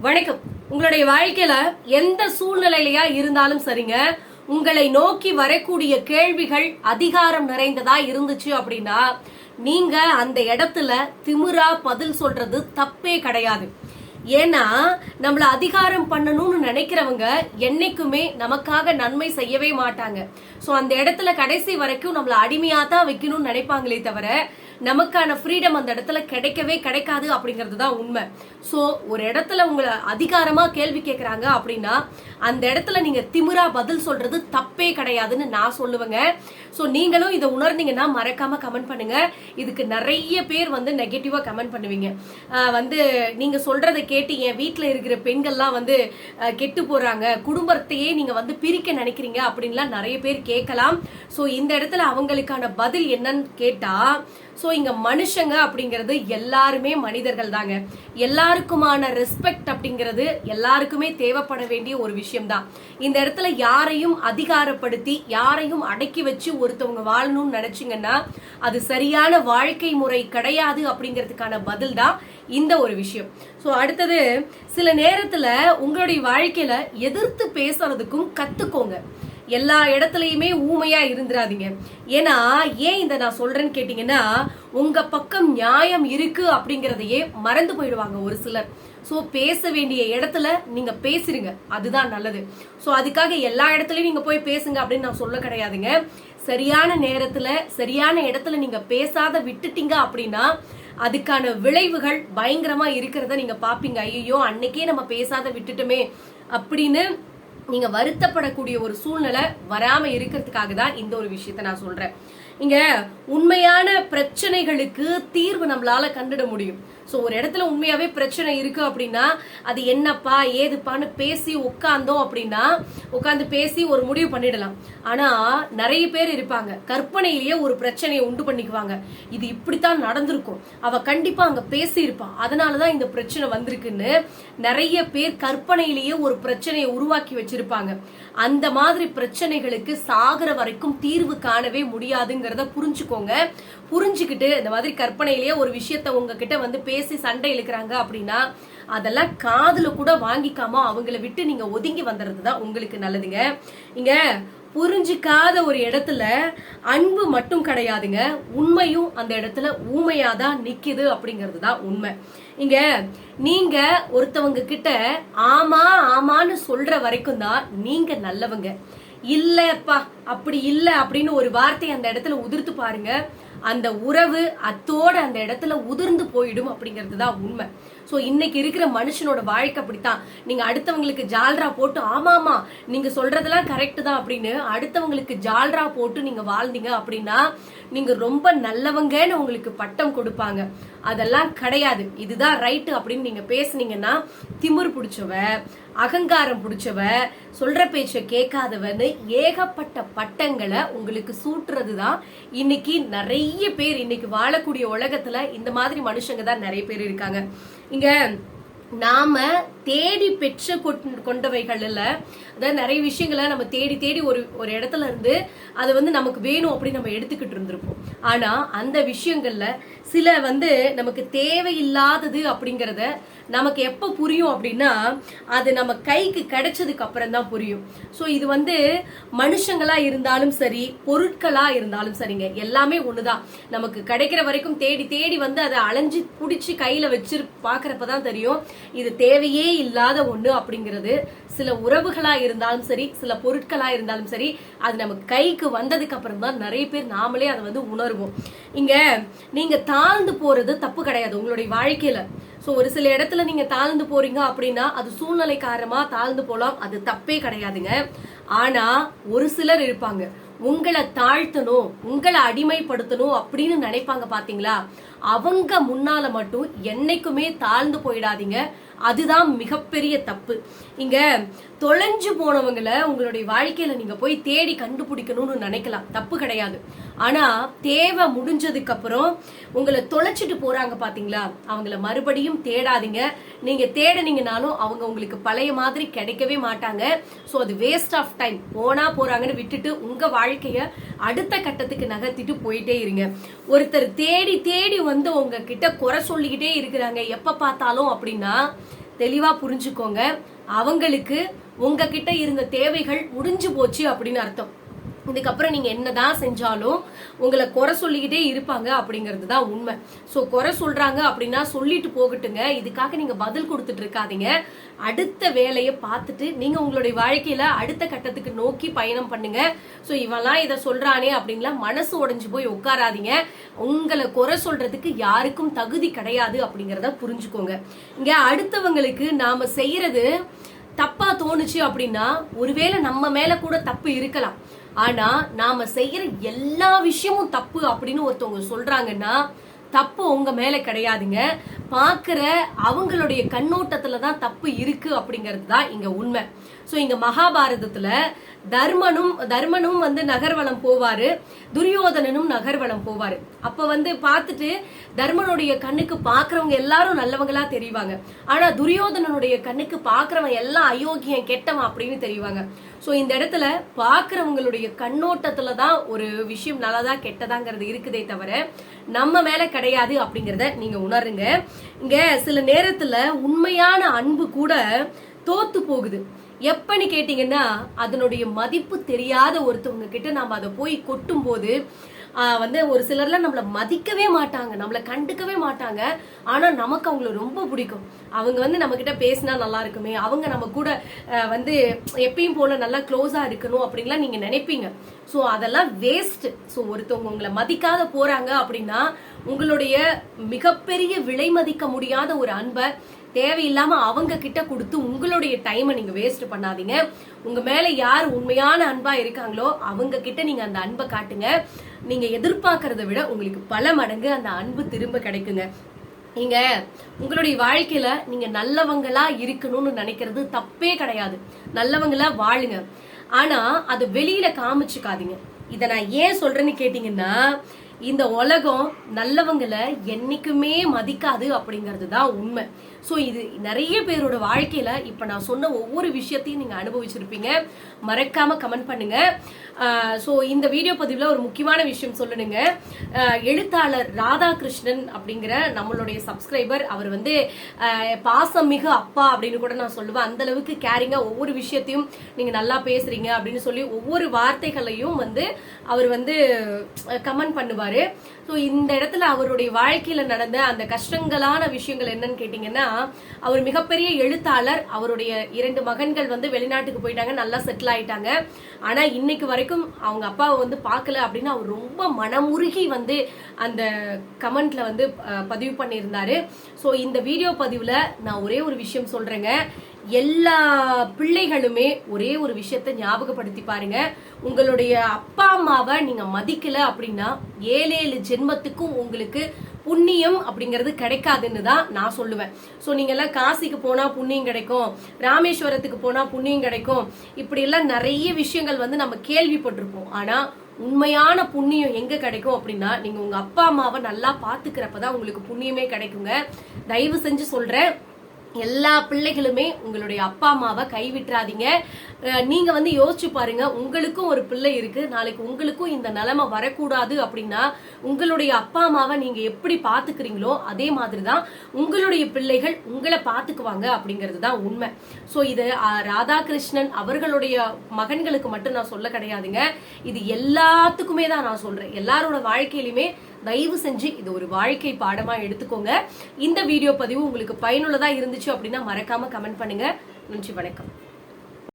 வணக்கம். உங்களுடைய வாழ்க்கையில எந்த சூழ்நிலையிலயா இருந்தாலும் சரிங்க, உங்களை நோக்கி வரக்கூடிய கேள்விகள் அதிகாரம் நிறைந்ததா இருந்துச்சு அப்படின்னா நீங்க அந்த இடத்துல திமிரா பதில் சொல்றது தப்பே கிடையாது. ஏன்னா நம்மள அதிகாரம் பண்ணணும்னு நினைக்கிறவங்க என்னைக்குமே நமக்காக நன்மை செய்யவே மாட்டாங்க. சோ அந்த இடத்துல கடைசி வரைக்கும் நம்மள அடிமையா தான் வைக்கணும்னு நினைப்பாங்களே தவிர நமக்கான ஃப்ரீடம் அந்த இடத்துல கிடைக்கவே கிடைக்காது அப்படிங்கிறது தான் உண்மை. சோ ஒரு இடத்துல உங்களை அதிகாரமா கேள்வி கேட்கறாங்க அப்படின்னா அந்த இடத்துல நீங்க திமிரா பதில் சொல்றது தப்பே கிடையாதுன்னு நான் சொல்லுவேங்க. சோ நீங்களும் இதை உணர்ந்தீங்கன்னா மறக்காம கமெண்ட் பண்ணுங்க. இதுக்கு நிறைய பேர் நெகட்டிவா கமெண்ட் பண்ணுவீங்க. நீங்க சொல்றதை கேட்டு என் வீட்டுல இருக்கிற பெண்கள்லாம் கெட்டு போறாங்க, குடும்பத்தையே நீங்க பிரிக்க நினைக்கிறீங்க அப்படின்லாம் நிறைய பேர் கேட்கலாம். சோ இந்த இடத்துல அவங்களுக்கான பதில் என்னன்னு கேட்டா, சோ இங்க மனுஷங்க அப்படிங்கிறது எல்லாருமே மனிதர்கள் தாங்க. எல்லாருக்குமான ரெஸ்பெக்ட் அப்படிங்கிறது எல்லாருக்குமே தேவைப்பட வேண்டிய ஒரு விஷயம் தான். இந்த இடத்துல யாரையும் அதிகாரப்படுத்தி யாரையும் அடக்கி வச்சு ஒருத்தவங்க வாழணும்னு நினைச்சீங்கன்னா அது சரியான வாழ்க்கை முறை கிடையாது அப்படிங்கிறதுக்கான பதில் தான் இந்த ஒரு விஷயம். சோ அடுத்தது, சில நேரத்துல உங்களுடைய வாழ்க்கையில எதிர்த்து பேசுறதுக்கும் கத்துக்கோங்க. எல்லா இடத்துலயுமே ஊமையா இருந்துராதீங்க. ஏன்னா ஏன் இதை நான் சொல்றேன்னு கேட்டீங்கன்னா, உங்க பக்கம் நியாயம் இருக்கு அப்படிங்கறதையே மறந்து போயிடுவாங்க ஒரு சிலர். சோ பேச வேண்டிய இடத்துல நீங்க பேசிருங்க, அதுதான் நல்லது. சோ அதுக்காக எல்லா இடத்துலயும் நீங்க போய் பேசுங்க அப்படின்னு நான் சொல்ல கிடையாதுங்க. சரியான நேரத்துல சரியான இடத்துல நீங்க பேசாத விட்டுட்டீங்க அப்படின்னா அதுக்கான விளைவுகள் பயங்கரமா இருக்கிறத நீங்க பாப்பீங்க. ஐயோ அன்னைக்கே நம்ம பேசாத விட்டுட்டோமே அப்படின்னு நீங்க வருத்தப்படக்கூடிய ஒரு சூழ்நிலை வராம இருக்கிறதுக்காக தான் இந்த ஒரு விஷயத்த நான் சொல்றேன். இங்க உண்மையான பிரச்சனைகளுக்கு தீர்வு நம்மளால கண்டுட முடியும். சோ ஒரு இடத்துல உண்மையாவே பிரச்சனை இருக்கு அப்படின்னா அது என்னப்பா ஏதுப்பான்னு பேசி உட்கார்ந்தோம் அப்படின்னா உட்கார்ந்து பேசி ஒரு முடிவு பண்ணிடலாம். ஆனா நிறைய பேர் இருப்பாங்க, கற்பனையிலேயே ஒரு பிரச்சனையை உண்டு பண்ணிக்குவாங்க. இது இப்படித்தான் நடந்திருக்கும், அவ கண்டிப்பா அங்க பேசி இருப்பான், அதனாலதான் இந்த பிரச்சனை வந்திருக்குன்னு நிறைய பேர் கற்பனையிலேயே ஒரு பிரச்சனையை உருவாக்கி வச்சிருப்பாங்க. அந்த மாதிரி பிரச்சனைகளுக்கு சாகர வரைக்கும் தீர்வு காணவே முடியாதுங்கிறத புரிஞ்சுக்கோங்க. புரிஞ்சுக்கிட்டு இந்த மாதிரி கற்பனையிலேயே ஒரு விஷயத்த உங்ககிட்ட பேசி சண்டை இழுக்கிறாங்க அப்படின்னா அதெல்லாம் காதுல கூட வாங்கிக்காம அவங்கள விட்டு நீங்க ஒதுங்கி வந்துடுறதுதான் உங்களுக்கு நல்லதுங்க. இங்க புரிஞ்சிக்காத ஒரு இடத்துல அன்பு மட்டும் கிடையாதுங்க, உண்மையும் அந்த இடத்துல ஊமையாதான் நிக்குது அப்படிங்கிறது தான் உண்மை. இங்க நீங்க ஒருத்தவங்க கிட்ட ஆமா ஆமான்னு சொல்ற வரைக்கும் தான் நீங்க நல்லவங்க. இல்லப்பா அப்படி இல்ல அப்படின்னு ஒரு வார்த்தை அந்த இடத்துல உதிர்த்து பாருங்க, அந்த உறவு அத்தோட அந்த இடத்துல உதிர்ந்து போயிடும் அப்படிங்கிறது தான் உண்மை. சோ இன்னைக்கு இருக்கிற மனுஷனோட வாழ்க்கை அப்படித்தான். நீங்க அடுத்தவங்களுக்கு ஜால்ரா போட்டு ஆமாமா நீங்க சொல்றதெல்லாம் கரெக்ட் தான் அப்படின்னு அடுத்தவங்களுக்கு ஜால்ரா போட்டு நீங்க வாழ்ந்தீங்க அப்படின்னா நீங்க ரொம்ப நல்லவங்கன்னு உங்களுக்கு பட்டம் கொடுப்பாங்க. அதெல்லாம் கிடையாது. இதுதான் ரைட்டு அப்படின்னு நீங்க பேசுனீங்கன்னா திமிர் பிடிச்சவ, அகங்காரம் பிடிச்சவ, சொல்ற பேச்ச கேட்காதவன்னு ஏகப்பட்ட பட்டங்களை உங்களுக்கு சூட்டுறதுதான் இன்னைக்கு நிறைய பேர் இன்னைக்கு வாழக்கூடிய உலகத்துல இந்த மாதிரி மனுஷங்க தான் நிறைய பேர் இருக்காங்க. இங்க நாம தேடி பெற்ற கொண்டவைகள் இல்ல, அதாவது நிறைய விஷயங்களை நம்ம தேடி தேடி ஒரு இடத்துல இருந்து அது நமக்கு வேணும் அப்படின்னு நம்ம எடுத்துக்கிட்டு இருந்திருப்போம். ஆனா அந்த விஷயங்கள்ல சில நமக்கு தேவையில்லாதது அப்படிங்கறத நமக்கு எப்ப புரியும் அப்படின்னா அது நம்ம கைக்கு கிடைச்சதுக்கு அப்புறம் தான் புரியும். சோ இது மனுஷங்களா இருந்தாலும் சரி பொருட்களா இருந்தாலும் சரிங்க, எல்லாமே ஒண்ணுதான். நமக்கு கிடைக்கிற வரைக்கும் தேடி தேடி அதை அலைஞ்சு புடிச்சு கையில வச்சு பாக்குறப்பதான் தெரியும் இது தேவையே இல்லாத ஒண்ணு அப்படிங்கிறது. சில உறவுகளா இருந்தாலும் சரி சில பொருட்களா இருந்தாலும் சரி அது நமக்கு கைக்கு வந்ததுக்கு அப்புறம் தான் நிறைய பேர் நாமளே அதை உணர்வோம். இங்க நீங்க தாழ்ந்து போறது தப்பு கிடையாது உங்களுடைய வாழ்க்கையில. சோ ஒரு சில இடத்துல நீங்க தாழ்ந்து போறீங்க அப்படின்னா அது சூழ்நிலை காரணமா தாழ்ந்து போலாம், அது தப்பே கிடையாதுங்க. ஆனா ஒரு சிலர் இருப்பாங்க உங்களை தாழ்த்தணும் உங்களை அடிமைப்படுத்தணும் அப்படின்னு நினைப்பாங்க பாத்தீங்களா, அவங்க முன்னால மட்டும் என்னைக்குமே தாழ்ந்து போயிடாதீங்க. அதுதான் மிகப்பெரிய தப்பு. இங்க தொலைஞ்சு போனவங்களை உங்களுடைய வாழ்க்கையில நீங்க போய் தேடி கண்டுபிடிக்கணும்னு நினைக்கலாம், தப்பு கிடையாது. ஆனா தேவை முடிஞ்சதுக்கு அப்புறம் உங்களை தொலைச்சிட்டு போறாங்க பாத்தீங்களா, அவங்கள மறுபடியும் தேடாதீங்க. நீங்க தேடினீங்கனாலும் அவங்க உங்களுக்கு பழைய மாதிரி கிடைக்கவே மாட்டாங்க. சோ அது வேஸ்ட் ஆஃப் டைம். போனா போறாங்கன்னு விட்டுட்டு உங்க வாழ்க்கைய அடுத்த கட்டத்துக்கு நகர்த்திட்டு போயிட்டே இருங்க. ஒருத்தர் தேடி தேடி உங்ககிட்ட குறை சொல்லிக்கிட்டே இருக்கிறாங்க எப்ப பார்த்தாலும் அப்படின்னா தெளிவா புரிஞ்சுக்கோங்க. அவங்களுக்கு உங்ககிட்ட இருந்த தேவைகள் முடிஞ்சு போச்சு அப்படின்னு அர்த்தம். இதுக்கப்புறம் நீங்க என்னதான் செஞ்சாலும் உங்களை குறை சொல்லிக்கிட்டே இருப்பாங்க அப்படிங்கிறது தான் உண்மை. சோ குறை சொல்றாங்க அப்படின்னா சொல்லிட்டு போகட்டுங்க. இதுக்காக நீங்க பதில் கொடுத்துட்டு இருக்காதீங்க. அடுத்த வேலையை பார்த்துட்டு நீங்க உங்களுடைய வாழ்க்கையில அடுத்த கட்டத்துக்கு நோக்கி பயணம் பண்ணுங்க. சோ இவெல்லாம் இதை சொல்றானே அப்படின்லாம் மனசு உடைஞ்சு போய் உட்காராதீங்க. உங்களை குறை சொல்றதுக்கு யாருக்கும் தகுதி கிடையாது அப்படிங்கறத புரிஞ்சுக்கோங்க. இங்க அடுத்தவங்களுக்கு நாம செய்யறது தப்பா தோணுச்சு அப்படின்னா ஒருவேளை நம்ம மேல கூட தப்பு இருக்கலாம். ஆனா நாம செய்யற எல்லா விஷயமும் தப்பு அப்படின்னு ஒருத்தவங்க சொல்றாங்கன்னா தப்பு உங்க மேல கிடையாதுங்க. பாக்குற அவங்களுடைய கண்ணோட்டத்துலதான் தப்பு இருக்கு அப்படிங்கிறது தான் இங்க உண்மை. சோ இங்க மகாபாரதத்துல தர்மனும் நகர்வலம் போவாரு, துரியோதனனும் நகர்வலம் போவாரு. அப்ப பார்த்துட்டு தர்மனுடைய கண்ணுக்கு பாக்குறவங்க எல்லாரும் நல்லவங்களா தெரிவாங்க. ஆனா துரியோதனனுடைய கண்ணுக்கு பாக்குறவன் எல்லாம் அயோக்கியன் கெட்டவன் அப்படின்னு தெரிவாங்க. சோ இந்த இடத்துல பாக்குறவங்களுடைய கண்ணோட்டத்துலதான் ஒரு விஷயம் நல்லதா கெட்டதாங்கிறது இருக்குதே தவிர நம்ம மேல கிடையாது அப்படிங்கறத நீங்க உணருங்க. இங்க சில நேரத்துல உண்மையான அன்பு கூட தோத்து போகுது. எப்பன்னு கேட்டீங்கன்னா அதனுடைய மதிப்பு தெரியாத ஒருத்தவங்க கிட்ட நாம அதை போய் கொட்டும் போது ஒரு சிலர்லாம் நம்மள மதிக்கவே மாட்டாங்க, நம்மள கண்டுக்கவே மாட்டாங்க. ஆனா நமக்கு அவங்கள ரொம்ப பிடிக்கும். அவங்க நம்ம கிட்ட பேசினா நல்லா இருக்குமே, அவங்க நம்ம கூட எப்பயும் போல நல்லா க்ளோஸா இருக்கணும் அப்படின்லாம் நீங்க நினைப்பீங்க. சோ அதெல்லாம் வேஸ்ட். சோ ஒருத்தவங்க உங்களை மதிக்காத போறாங்க அப்படின்னா உங்களுடைய மிகப்பெரிய விலை மதிக்க முடியாத ஒரு அன்பை தேவையில்லாம அவங்க கிட்ட கொடுத்து உங்களுடைய டைமை நீங்க வேஸ்ட் பண்ணாதீங்க. உங்க மேல யார் உண்மையான அன்பா இருக்காங்களோ அவங்க கிட்ட நீங்க அந்த அன்பை காட்டுங்க. நீங்க எதிர்பார்க்கறத விட உங்களுக்கு பல மடங்கு அந்த அன்பு திரும்ப கிடைக்குங்க. நீங்க உங்களுடைய வாழ்க்கையில நீங்க நல்லவங்களா இருக்கணும்னு நினைக்கிறது தப்பே கிடையாது. நல்லவங்களா வாழுங்க. ஆனா அது வெளியில காமிச்சுக்காதீங்க. இத நான் ஏன் சொல்றேன்னு கேட்டீங்கன்னா இந்த உலகம் நல்லவங்களை என்னைக்குமே மதிக்காது அப்படிங்கிறது தான் உண்மை. சோ இது நிறைய பேரோட வாழ்க்கையில இப்ப நான் சொன்ன ஒவ்வொரு விஷயத்தையும் நீங்க அனுபவிச்சிருப்பீங்க. மறக்காம கமெண்ட் பண்ணுங்க. சோ இந்த வீடியோ பதிவுல ஒரு முக்கியமான விஷயம் சொல்லணுங்க. எழுத்தாளர் ராதாகிருஷ்ணன் அப்படிங்கிற நம்மளுடைய சப்ஸ்கிரைபர், அவர் பாசம் மிகு அப்பா அப்படின்னு கூட நான் சொல்லுவேன். அந்த அளவுக்கு கேரிங்கா ஒவ்வொரு விஷயத்தையும் நீங்க நல்லா பேசுறீங்க அப்படின்னு சொல்லி ஒவ்வொரு வார்த்தைகளையும் அவர் கமெண்ட் பண்ணுவாரு. சோ இந்த இடத்துல அவருடைய வாழ்க்கையில நடந்த அந்த கஷ்டங்களான விஷயங்கள் என்னன்னு கேட்டீங்கன்னா அவர் மிகப்பெரிய எழுத்தாளர். அவருடைய 2 மகன்கள் வெளிநாட்டுக்கு போயிட்டாங்க, நல்லா செட்டில் ஆயிட்டாங்க. ஆனா இன்னைக்கு வரைக்கும் அவங்க அப்பாவை பார்க்கல அப்படின்னு அவர் ரொம்ப மனமுருகி அந்த கமெண்ட்ல பதிவு பண்ணியிருந்தாரு. சோ இந்த வீடியோ பதிவுல நான் ஒரே ஒரு விஷயம் சொல்றேங்க. எல்லா பிள்ளைகளுமே ஒரே ஒரு விஷயத்த ஞாபகப்படுத்தி பாருங்க. உங்களுடைய அப்பா அம்மாவை நீங்க மதிக்கல அப்படின்னா 7 ஜென்மத்துக்கும் உங்களுக்கு புண்ணியம் அப்படிங்கிறது கிடைக்காதுன்னு தான் நான் சொல்லுவேன். சோ நீங்க எல்லாம் காசிக்கு போனா புண்ணியம் கிடைக்கும், ராமேஸ்வரத்துக்கு போனா புண்ணியம் கிடைக்கும், இப்படி எல்லாம் நிறைய விஷயங்கள் நம்ம கேள்விப்பட்டிருப்போம். ஆனா உண்மையான புண்ணியம் எங்க கிடைக்கும் அப்படின்னா நீங்க உங்க அப்பா அம்மாவை நல்லா பாத்துக்கிறப்பதான் உங்களுக்கு புண்ணியமே கிடைக்குங்க. தயவு செஞ்சு சொல்றேன், எல்லா பிள்ளைகளுமே உங்களுடைய அப்பா அம்மாவை கைவிட்டுறாதீங்க. நீங்க யோசிச்சு பாருங்க, உங்களுக்கும் ஒரு பிள்ளை இருக்கு, நாளைக்கு உங்களுக்கும் இந்த நிலைமை வரக்கூடாது அப்படின்னா உங்களுடைய அப்பா அம்மாவை நீங்க எப்படி பாத்துக்கிறீங்களோ அதே மாதிரிதான் உங்களுடைய பிள்ளைகள் உங்களை பாத்துக்குவாங்க அப்படிங்கிறது தான் உண்மை. சோ இது ராதாகிருஷ்ணன் அவர்களுடைய மகன்களுக்கு மட்டும் நான் சொல்ல கிடையாதுங்க, இது எல்லாத்துக்குமே தான் நான் சொல்றேன். எல்லாரோட வாழ்க்கையிலுமே தயவு செஞ்சு இது ஒரு வாழ்க்கை பாடமா எடுத்துக்கோங்க. இந்த வீடியோ பதிவு உங்களுக்கு பயனுள்ளதா இருந்துச்சு அப்படின்னா மறக்காம கமெண்ட் பண்ணுங்க. நன்றி, வணக்கம்.